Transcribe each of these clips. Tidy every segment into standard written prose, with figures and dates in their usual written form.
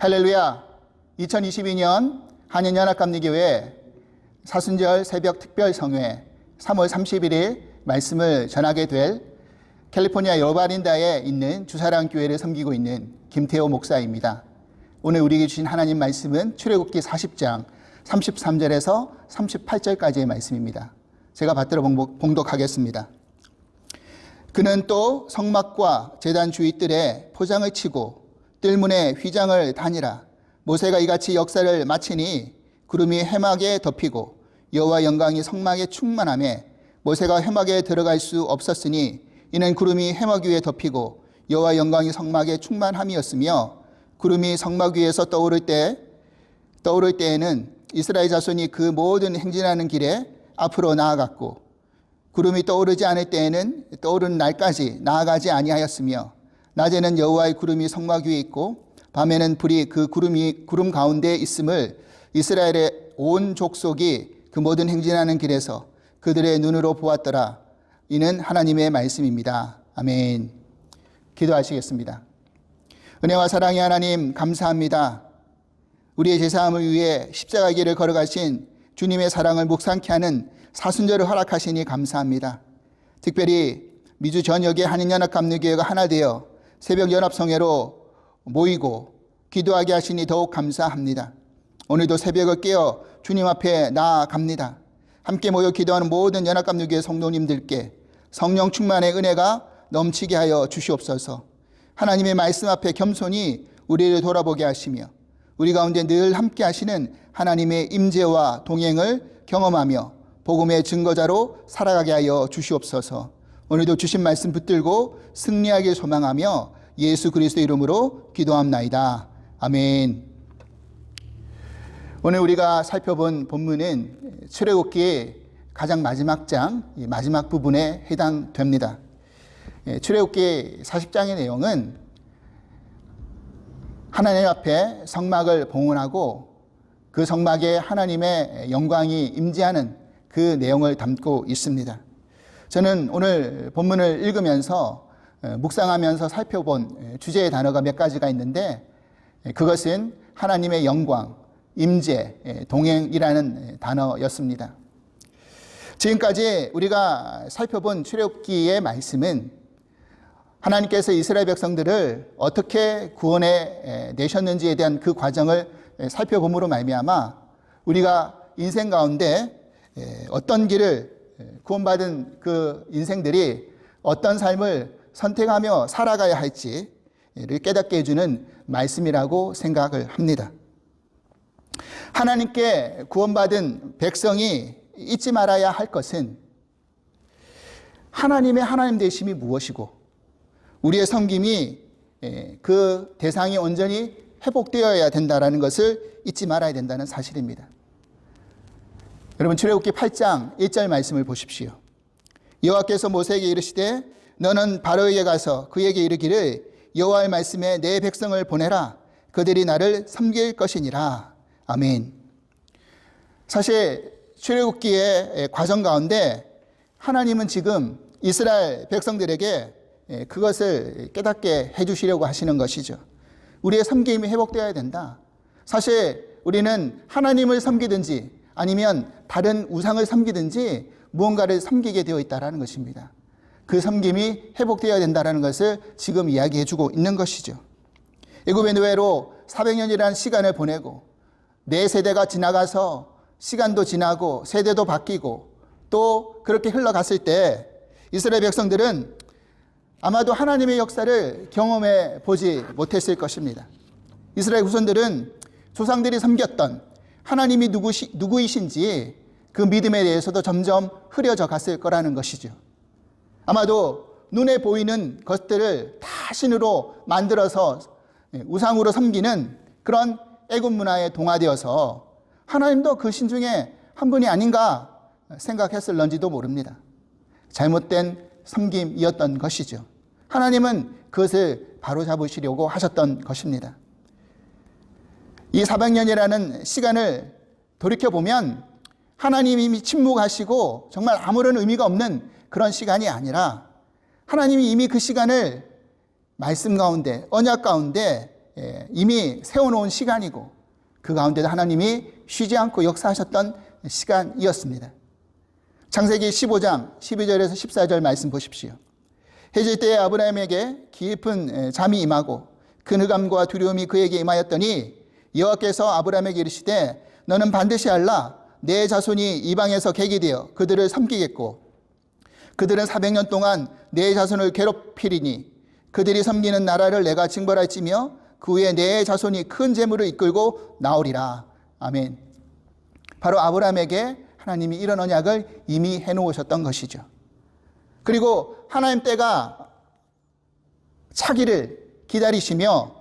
할렐루야. 2022년 한인연합감리교회 사순절 새벽 특별 성회 3월 31일 말씀을 전하게 될 캘리포니아 여바린다에 있는 주사랑 교회를 섬기고 있는 김태호 목사입니다. 오늘 우리에게 주신 하나님 말씀은 출애굽기 40장 33절에서 38절까지의 말씀입니다. 제가 받들어 봉독하겠습니다. 그는 또 성막과 제단 주위 뜰에 포장을 치고 뜰문에 휘장을 다니라. 모세가 이같이 역사를 마치니 구름이 회막에 덮이고 여호와 영광이 성막에 충만하매 모세가 회막에 들어갈 수 없었으니 이는 구름이 회막 위에 덮이고 여호와 영광이 성막에 충만함이었으며 구름이 성막 위에서 떠오를 때에는 이스라엘 자손이 그 모든 행진하는 길에 앞으로 나아갔고 구름이 떠오르지 않을 때에는 떠오르는 날까지 나아가지 아니하였으며 낮에는 여호와의 구름이 성막 위에 있고 밤에는 불이 그 구름 가운데 있음을 이스라엘의 온 족속이 그 모든 행진하는 길에서 그들의 눈으로 보았더라. 이는 하나님의 말씀입니다. 아멘. 기도하시겠습니다. 은혜와 사랑의 하나님 감사합니다. 우리의 제사함을 위해 십자가의 길을 걸어가신 주님의 사랑을 묵상케 하는 사순절을 허락하시니 감사합니다. 특별히 미주 전역의 한인연합감리교회가 하나 되어 새벽 연합성회로 모이고 기도하게 하시니 더욱 감사합니다. 오늘도 새벽을 깨어 주님 앞에 나아갑니다. 함께 모여 기도하는 모든 연합감리교회 성도님들께 성령 충만의 은혜가 넘치게 하여 주시옵소서. 하나님의 말씀 앞에 겸손히 우리를 돌아보게 하시며 우리 가운데 늘 함께 하시는 하나님의 임재와 동행을 경험하며 복음의 증거자로 살아가게 하여 주시옵소서. 오늘도 주신 말씀 붙들고 승리하길 소망하며 예수 그리스도의 이름으로 기도합나이다. 아멘. 오늘 우리가 살펴본 본문은 출애굽기의 가장 마지막 장, 마지막 부분에 해당됩니다. 출애굽기 40장의 내용은 하나님 앞에 성막을 봉헌하고 그 성막에 하나님의 영광이 임재하는 그 내용을 담고 있습니다. 저는 오늘 본문을 읽으면서 묵상하면서 살펴본 주제의 단어가 몇 가지가 있는데 그것은 하나님의 영광, 임재, 동행이라는 단어였습니다. 지금까지 우리가 살펴본 출애굽기의 말씀은 하나님께서 이스라엘 백성들을 어떻게 구원해 내셨는지에 대한 그 과정을 살펴봄으로 말미암아 우리가 인생 가운데 어떤 길을 구원받은 그 인생들이 어떤 삶을 선택하며 살아가야 할지를 깨닫게 해주는 말씀이라고 생각을 합니다. 하나님께 구원받은 백성이 잊지 말아야 할 것은 하나님의 하나님 되심이 무엇이고 우리의 섬김이 그 대상이 온전히 회복되어야 된다는 것을 잊지 말아야 된다는 사실입니다. 여러분 출애굽기 8장 1절 말씀을 보십시오. 여호와께서 모세에게 이르시되 너는 바로에게 가서 그에게 이르기를 여호와의 말씀에 내 백성을 보내라. 그들이 나를 섬길 것이니라. 아멘. 사실 출애굽기의 과정 가운데 하나님은 지금 이스라엘 백성들에게 그것을 깨닫게 해주시려고 하시는 것이죠. 우리의 섬김이 회복되어야 된다. 사실 우리는 하나님을 섬기든지 아니면 다른 우상을 섬기든지 무언가를 섬기게 되어 있다는 것입니다. 그 섬김이 회복되어야 된다는 것을 지금 이야기해주고 있는 것이죠. 애굽의 노예로 400년이라는 시간을 보내고 네 세대가 지나가서 시간도 지나고 세대도 바뀌고 또 그렇게 흘러갔을 때 이스라엘 백성들은 아마도 하나님의 역사를 경험해 보지 못했을 것입니다. 이스라엘 후손들은 조상들이 섬겼던 하나님이 누구이신지 그 믿음에 대해서도 점점 흐려져 갔을 거라는 것이죠. 아마도 눈에 보이는 것들을 다 신으로 만들어서 우상으로 섬기는 그런 애굽 문화에 동화되어서 하나님도 그 신 중에 한 분이 아닌가 생각했을런지도 모릅니다. 잘못된 섬김이었던 것이죠. 하나님은 그것을 바로잡으시려고 하셨던 것입니다. 이 400년이라는 시간을 돌이켜보면 하나님이 이미 침묵하시고 정말 아무런 의미가 없는 그런 시간이 아니라 하나님이 이미 그 시간을 말씀 가운데 언약 가운데 이미 세워놓은 시간이고 그 가운데도 하나님이 쉬지 않고 역사하셨던 시간이었습니다. 창세기 15장 12절에서 14절 말씀 보십시오. 해질 때에 아브라함에게 깊은 잠이 임하고 근흑암과 두려움이 그에게 임하였더니 여호와께서 아브라함에게 이르시되 너는 반드시 알라. 내 자손이 이방에서 객이 되어 그들을 섬기겠고 그들은 400년 동안 내 자손을 괴롭히리니 그들이 섬기는 나라를 내가 징벌할지며 그 후에 내 자손이 큰 재물을 이끌고 나오리라. 아멘. 바로 아브라함에게 하나님이 이런 언약을 이미 해놓으셨던 것이죠. 그리고 하나님 때가 차기를 기다리시며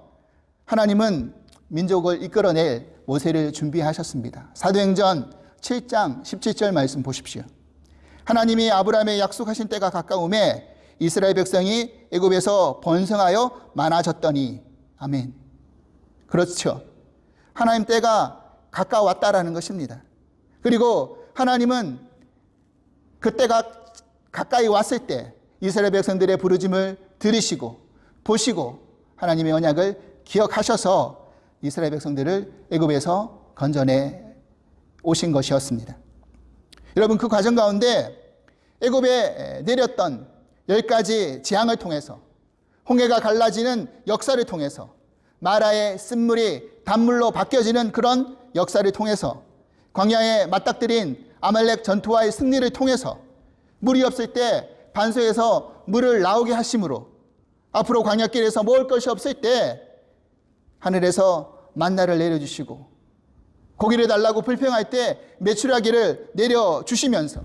하나님은 민족을 이끌어낼 모세를 준비하셨습니다. 사도행전 7장 17절 말씀 보십시오. 하나님이 아브라함의 약속하신 때가 가까움에 이스라엘 백성이 애굽에서 번성하여 많아졌더니 아멘. 그렇죠. 하나님 때가 가까웠다라는 것입니다. 그리고 하나님은 그때가 가까이 왔을 때 이스라엘 백성들의 부르짐을 들으시고 보시고 하나님의 언약을 기억하셔서 이스라엘 백성들을 애굽에서 건져내 오신 것이었습니다. 여러분, 그 과정 가운데 애굽에 내렸던 10가지 재앙을 통해서 홍해가 갈라지는 역사를 통해서 마라의 쓴물이 단물로 바뀌어지는 그런 역사를 통해서 광야에 맞닥뜨린 아말렉 전투와의 승리를 통해서 물이 없을 때 반석에서 물을 나오게 하심으로 앞으로 광야길에서 먹을 것이 없을 때 하늘에서 만나를 내려주시고 고기를 달라고 불평할 때 메추라기를 내려주시면서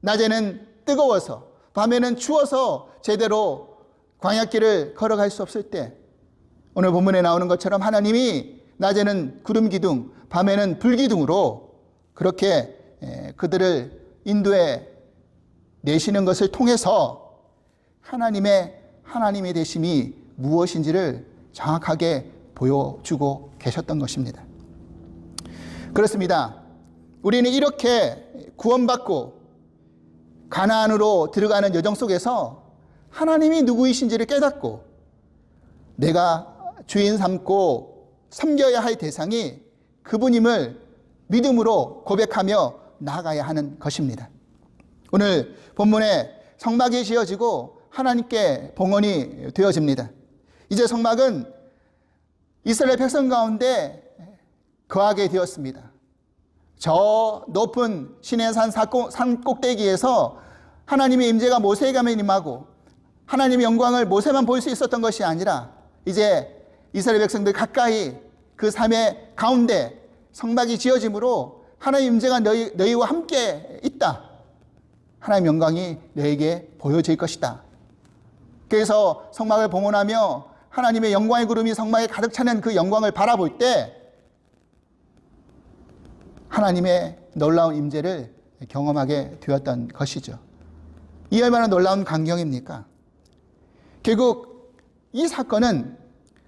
낮에는 뜨거워서 밤에는 추워서 제대로 광야길을 걸어갈 수 없을 때 오늘 본문에 나오는 것처럼 하나님이 낮에는 구름 기둥, 밤에는 불 기둥으로 그렇게 그들을 인도해 내시는 것을 통해서 하나님의 되심이 무엇인지를 정확하게 보여주고 계셨던 것입니다. 그렇습니다. 우리는 이렇게 구원받고 가나안으로 들어가는 여정 속에서 하나님이 누구이신지를 깨닫고 내가 주인 삼고 섬겨야 할 대상이 그분임을 믿음으로 고백하며 나아가야 하는 것입니다. 오늘 본문에 성막이 지어지고 하나님께 봉헌이 되어집니다. 이제 성막은 이스라엘 백성 가운데 거하게 되었습니다. 저 높은 시내산 산 꼭대기에서 하나님의 임재가 모세에게만 임하고 하나님의 영광을 모세만 볼 수 있었던 것이 아니라 이제 이스라엘 백성들 가까이 그 삶의 가운데 성막이 지어짐으로 하나님의 임재가 너희와 함께 있다. 하나님의 영광이 너에게 보여질 것이다. 그래서 성막을 봉헌하며 하나님의 영광의 구름이 성막에 가득 차는 그 영광을 바라볼 때 하나님의 놀라운 임재를 경험하게 되었던 것이죠. 이 얼마나 놀라운 광경입니까? 결국 이 사건은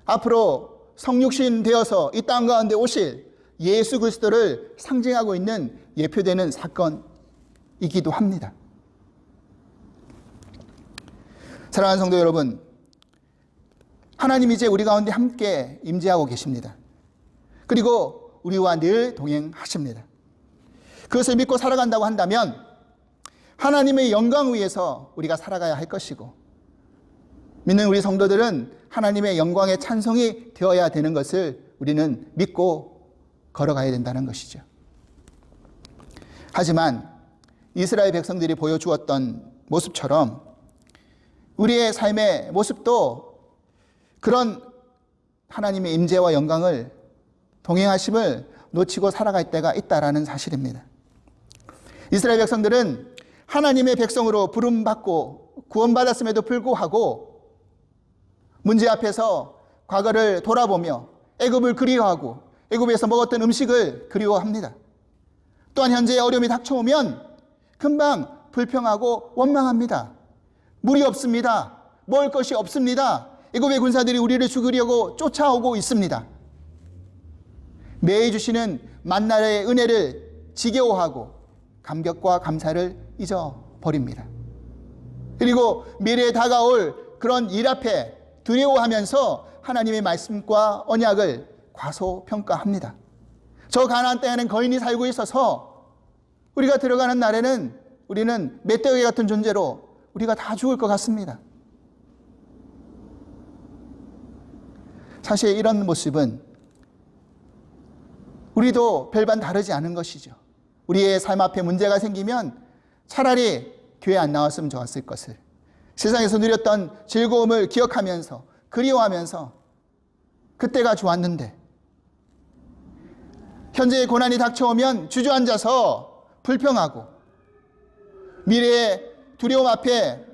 앞으로 성육신 되어서 이 땅 가운데 오실 예수 그리스도를 상징하고 있는 예표되는 사건이기도 합니다. 사랑하는 성도 여러분, 하나님이 이제 우리 가운데 함께 임재하고 계십니다. 그리고 우리와 늘 동행하십니다. 그것을 믿고 살아간다고 한다면 하나님의 영광 위에서 우리가 살아가야 할 것이고 믿는 우리 성도들은 하나님의 영광의 찬송이 되어야 되는 것을 우리는 믿고 걸어가야 된다는 것이죠. 하지만 이스라엘 백성들이 보여주었던 모습처럼 우리의 삶의 모습도 그런 하나님의 임재와 영광을 동행하심을 놓치고 살아갈 때가 있다라는 사실입니다. 이스라엘 백성들은 하나님의 백성으로 부름받고 구원받았음에도 불구하고 문제 앞에서 과거를 돌아보며 애굽을 그리워하고 애굽에서 먹었던 음식을 그리워합니다. 또한 현재의 어려움이 닥쳐오면 금방 불평하고 원망합니다. 물이 없습니다. 먹을 것이 없습니다. 애굽의 군사들이 우리를 죽이려고 쫓아오고 있습니다. 매일 주시는 만나의 은혜를 지겨워하고 감격과 감사를 잊어버립니다. 그리고 미래에 다가올 그런 일 앞에 두려워하면서 하나님의 말씀과 언약을 과소평가합니다. 저 가나안 땅에는 거인이 살고 있어서 우리가 들어가는 날에는 우리는 멧돼지 같은 존재로 우리가 다 죽을 것 같습니다. 사실 이런 모습은 우리도 별반 다르지 않은 것이죠. 우리의 삶 앞에 문제가 생기면 차라리 교회 안 나왔으면 좋았을 것을, 세상에서 누렸던 즐거움을 기억하면서 그리워하면서 그때가 좋았는데, 현재의 고난이 닥쳐오면 주저앉아서 불평하고 미래의 두려움 앞에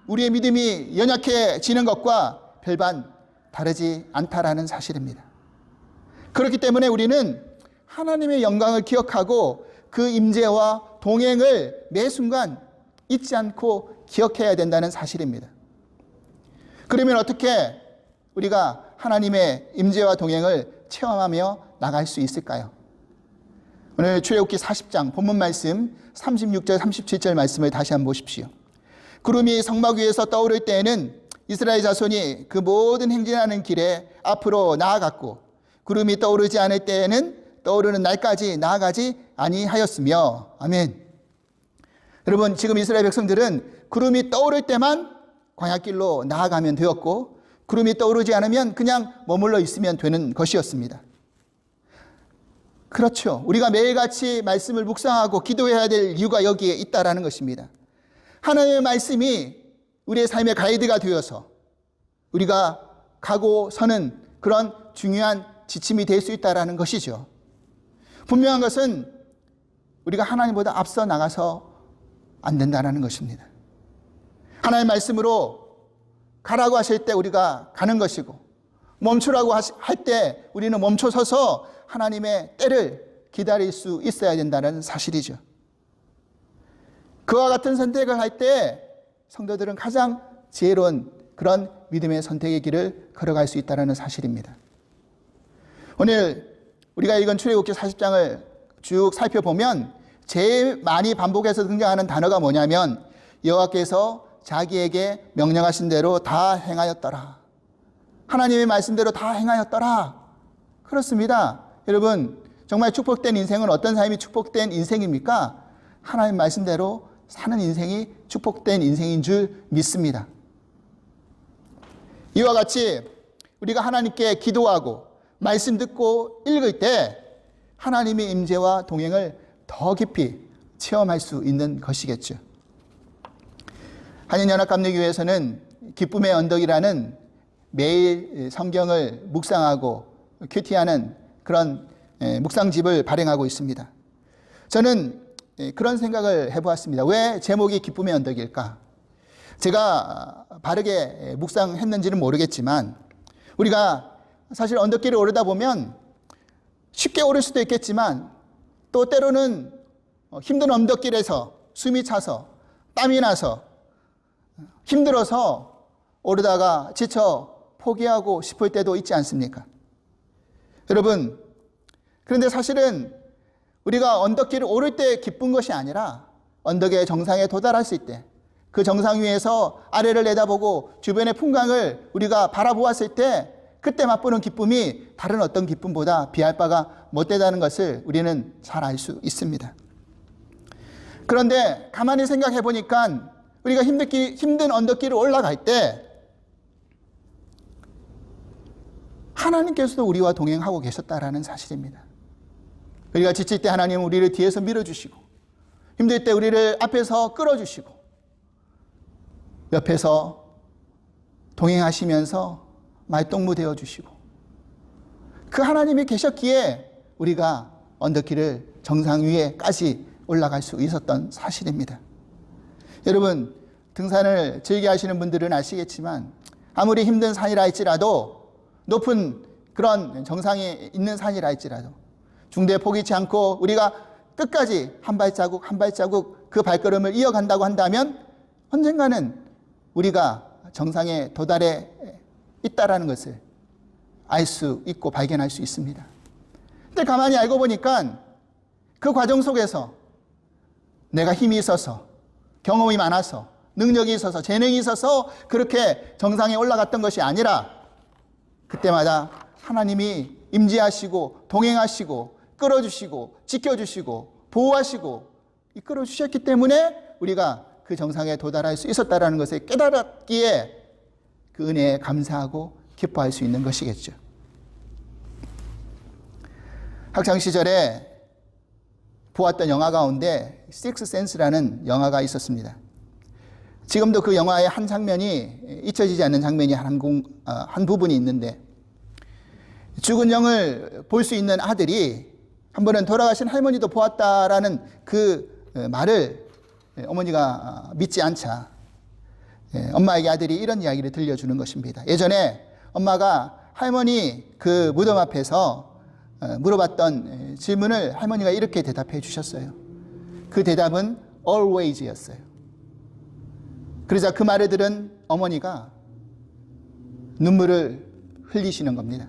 우리의 믿음이 연약해지는 것과 별반 다르지 않다라는 사실입니다. 그렇기 때문에 우리는 하나님의 영광을 기억하고 그 임재와 동행을 매 순간 잊지 않고 기억해야 된다는 사실입니다. 그러면 어떻게 우리가 하나님의 임재와 동행을 체험하며 나갈 수 있을까요? 오늘 출애굽기 40장 본문 말씀 36절 37절 말씀을 다시 한번 보십시오. 구름이 성막 위에서 떠오를 때에는 이스라엘 자손이 그 모든 행진하는 길에 앞으로 나아갔고, 구름이 떠오르지 않을 때에는 떠오르는 날까지 나아가지 아니하였으며. 아멘. 여러분, 지금 이스라엘 백성들은 구름이 떠오를 때만 광야길로 나아가면 되었고, 구름이 떠오르지 않으면 그냥 머물러 있으면 되는 것이었습니다. 그렇죠. 우리가 매일같이 말씀을 묵상하고 기도해야 될 이유가 여기에 있다라는 것입니다. 하나님의 말씀이 우리의 삶의 가이드가 되어서 우리가 가고 서는 그런 중요한 지침이 될 수 있다라는 것이죠. 분명한 것은 우리가 하나님보다 앞서 나가서 안 된다는 것입니다. 하나님의 말씀으로 가라고 하실 때 우리가 가는 것이고, 멈추라고 할 때 우리는 멈춰서서 하나님의 때를 기다릴 수 있어야 된다는 사실이죠. 그와 같은 선택을 할 때 성도들은 가장 지혜로운 그런 믿음의 선택의 길을 걸어갈 수 있다는 사실입니다. 오늘 우리가 읽은 출애굽기 40장을 쭉 살펴보면 제일 많이 반복해서 등장하는 단어가 뭐냐면, 여호와께서 자기에게 명령하신 대로 다 행하였더라. 하나님의 말씀대로 다 행하였더라. 그렇습니다. 여러분, 정말 축복된 인생은 어떤 삶이 축복된 인생입니까? 하나님 말씀대로 사는 인생이 축복된 인생인 줄 믿습니다. 이와 같이 우리가 하나님께 기도하고 말씀 듣고 읽을 때 하나님의 임재와 동행을 더 깊이 체험할 수 있는 것이겠죠. 한인연합감리교회에서는 기쁨의 언덕이라는 매일 성경을 묵상하고 큐티하는 그런 묵상집을 발행하고 있습니다. 저는 그런 생각을 해보았습니다. 왜 제목이 기쁨의 언덕일까? 제가 바르게 묵상했는지는 모르겠지만, 우리가 사실 언덕길을 오르다 보면 쉽게 오를 수도 있겠지만, 또 때로는 힘든 언덕길에서 숨이 차서 땀이 나서 힘들어서 오르다가 지쳐 포기하고 싶을 때도 있지 않습니까? 여러분, 그런데 사실은 우리가 언덕길을 오를 때 기쁜 것이 아니라 언덕의 정상에 도달했을 때, 그 정상 위에서 아래를 내다보고 주변의 풍광을 우리가 바라보았을 때 그때 맛보는 기쁨이 다른 어떤 기쁨보다 비할 바가 못되다는 것을 우리는 잘 알 수 있습니다. 그런데 가만히 생각해 보니까 우리가 힘든 언덕길을 올라갈 때 하나님께서도 우리와 동행하고 계셨다라는 사실입니다. 우리가 지칠 때 하나님은 우리를 뒤에서 밀어주시고, 힘들 때 우리를 앞에서 끌어주시고, 옆에서 동행하시면서 말동무 되어주시고, 그 하나님이 계셨기에 우리가 언덕길을 정상 위에까지 올라갈 수 있었던 사실입니다. 여러분, 등산을 즐겨 하시는 분들은 아시겠지만 아무리 힘든 산이라 할지라도, 높은 그런 정상에 있는 산이라 할지라도 중대에 포기치 않고 우리가 끝까지 한 발자국 한 발자국 그 발걸음을 이어간다고 한다면 언젠가는 우리가 정상에 도달해 있다라는 것을 알 수 있고 발견할 수 있습니다. 근데 가만히 알고 보니까 그 과정 속에서 내가 힘이 있어서, 경험이 많아서, 능력이 있어서, 재능이 있어서 그렇게 정상에 올라갔던 것이 아니라 그때마다 하나님이 임재하시고 동행하시고 끌어주시고 지켜주시고 보호하시고 이끌어주셨기 때문에 우리가 그 정상에 도달할 수 있었다는 것을 깨달았기에 그 은혜에 감사하고 기뻐할 수 있는 것이겠죠. 학창시절에 보았던 영화 가운데 식스센스라는 영화가 있었습니다. 지금도 그 영화의 한 장면이 잊혀지지 않는 장면이 한 부분이 있는데, 죽은 영을 볼 수 있는 아들이 한 번은 돌아가신 할머니도 보았다라는 그 말을 어머니가 믿지 않자 엄마에게 아들이 이런 이야기를 들려주는 것입니다. 예전에 엄마가 할머니 그 무덤 앞에서 물어봤던 질문을 할머니가 이렇게 대답해 주셨어요. 그 대답은 always였어요. 그러자 그 말을 들은 어머니가 눈물을 흘리시는 겁니다.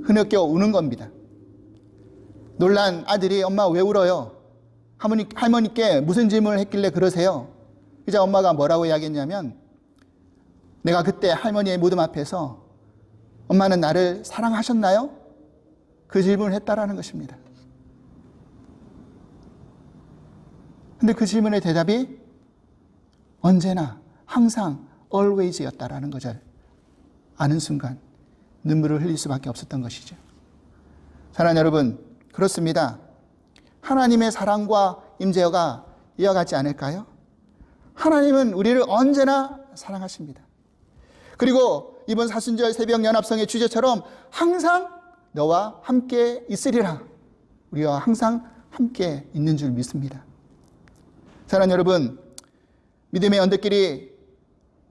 흐느껴 우는 겁니다. 놀란 아들이 엄마 왜 울어요? 할머니께 무슨 질문을 했길래 그러세요? 그러자 엄마가 뭐라고 이야기했냐면, 내가 그때 할머니의 무덤 앞에서 엄마는 나를 사랑하셨나요? 그 질문을 했다라는 것입니다. 근데 그 질문의 대답이 언제나 항상 always였다라는 것을 아는 순간 눈물을 흘릴 수밖에 없었던 것이죠. 사랑하는 여러분, 그렇습니다. 하나님의 사랑과 임재가 이와 같지 않을까요? 하나님은 우리를 언제나 사랑하십니다. 그리고 이번 사순절 새벽 연합성의 주제처럼 항상 너와 함께 있으리라, 우리와 항상 함께 있는 줄 믿습니다. 사랑하는 여러분, 믿음의 언덕길이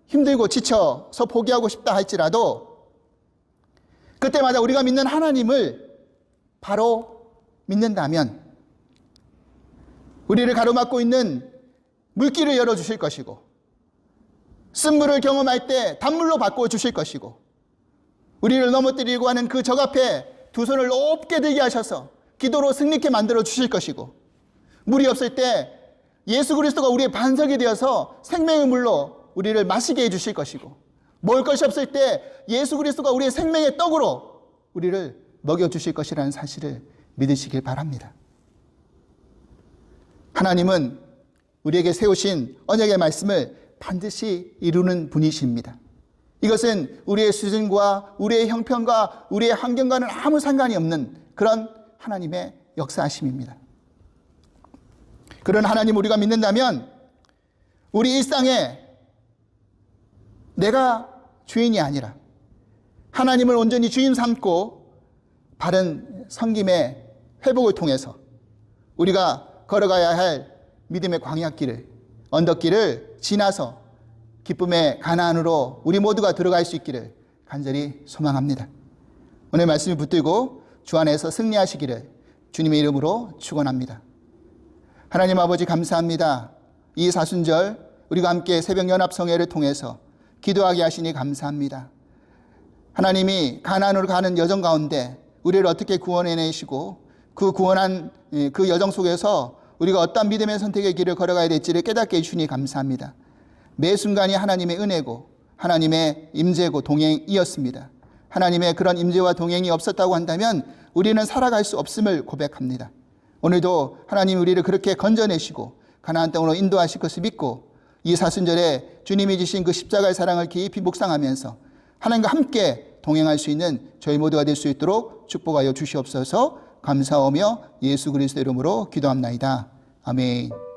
힘들고 지쳐서 포기하고 싶다 할지라도 그때마다 우리가 믿는 하나님을 바로 믿는다면 우리를 가로막고 있는 물길을 열어주실 것이고, 쓴물을 경험할 때 단물로 바꿔주실 것이고, 우리를 넘어뜨리려고 하는 그 적 앞에 두 손을 높게 들게 하셔서 기도로 승리케 만들어 주실 것이고, 물이 없을 때 예수 그리스도가 우리의 반석이 되어서 생명의 물로 우리를 마시게 해주실 것이고, 먹을 것이 없을 때 예수 그리스도가 우리의 생명의 떡으로 우리를 먹여주실 것이라는 사실을 믿으시길 바랍니다. 하나님은 우리에게 세우신 언약의 말씀을 반드시 이루는 분이십니다. 이것은 우리의 수준과 우리의 형편과 우리의 환경과는 아무 상관이 없는 그런 하나님의 역사하심입니다. 그런 하나님 우리가 믿는다면 우리 일상에 내가 주인이 아니라 하나님을 온전히 주인 삼고 바른 섬김의 회복을 통해서 우리가 걸어가야 할 믿음의 광야길을, 언덕길을 지나서 기쁨의 가나안으로 우리 모두가 들어갈 수 있기를 간절히 소망합니다. 오늘 말씀을 붙들고 주 안에서 승리하시기를 주님의 이름으로 축원합니다. 하나님 아버지 감사합니다. 이 사순절 우리가 함께 새벽 연합성회를 통해서 기도하게 하시니 감사합니다. 하나님이 가나안으로 가는 여정 가운데 우리를 어떻게 구원해내시고 그 구원한 그 여정 속에서 우리가 어떤 믿음의 선택의 길을 걸어가야 될지를 깨닫게 해주시니 감사합니다. 매 순간이 하나님의 은혜고 하나님의 임재고 동행이었습니다. 하나님의 그런 임재와 동행이 없었다고 한다면 우리는 살아갈 수 없음을 고백합니다. 오늘도 하나님 우리를 그렇게 건져내시고 가나안 땅으로 인도하실 것을 믿고 이 사순절에 주님이 주신 그 십자가의 사랑을 깊이 묵상하면서 하나님과 함께 동행할 수 있는 저희 모두가 될 수 있도록 축복하여 주시옵소서. 감사하며 예수 그리스도 이름으로 기도합나이다. 아멘.